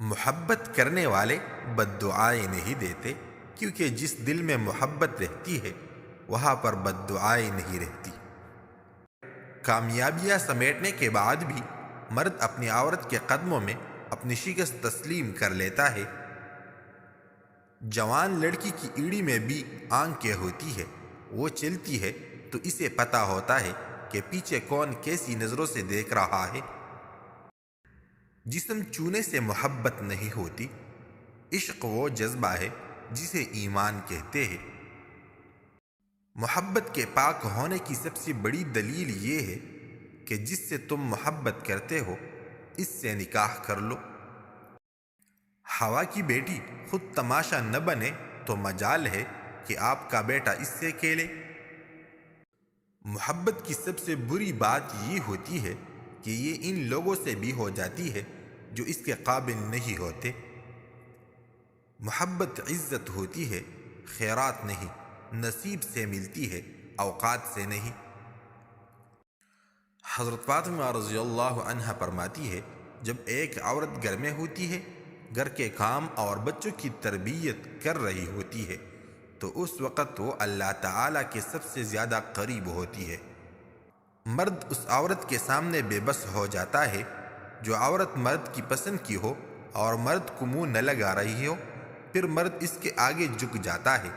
محبت کرنے والے بد دعائیں نہیں دیتے، کیونکہ جس دل میں محبت رہتی ہے وہاں پر بد دعائیں نہیں رہتی۔ کامیابیاں سمیٹنے کے بعد بھی مرد اپنی عورت کے قدموں میں اپنی شکست تسلیم کر لیتا ہے۔ جوان لڑکی کی ایڑی میں بھی آنکھیں ہوتی ہے، وہ چلتی ہے تو اسے پتہ ہوتا ہے کہ پیچھے کون کیسی نظروں سے دیکھ رہا ہے۔ جسم چونے سے محبت نہیں ہوتی، عشق وہ جذبہ ہے جسے ایمان کہتے ہیں۔ محبت کے پاک ہونے کی سب سے بڑی دلیل یہ ہے کہ جس سے تم محبت کرتے ہو اس سے نکاح کر لو۔ ہوا کی بیٹی خود تماشا نہ بنے تو مجال ہے کہ آپ کا بیٹا اس سے کھیلے۔ محبت کی سب سے بری بات یہ ہوتی ہے کہ یہ ان لوگوں سے بھی ہو جاتی ہے جو اس کے قابل نہیں ہوتے۔ محبت عزت ہوتی ہے، خیرات نہیں، نصیب سے ملتی ہے، اوقات سے نہیں۔ حضرت فاطمہ رضی اللہ عنہ فرماتی ہے، جب ایک عورت گھر میں ہوتی ہے، گھر کے کام اور بچوں کی تربیت کر رہی ہوتی ہے، تو اس وقت وہ اللہ تعالیٰ کے سب سے زیادہ قریب ہوتی ہے۔ مرد اس عورت کے سامنے بے بس ہو جاتا ہے جو عورت مرد کی پسند کی ہو اور مرد کو منہ نہ لگا رہی ہو، پھر مرد اس کے آگے جھک جاتا ہے۔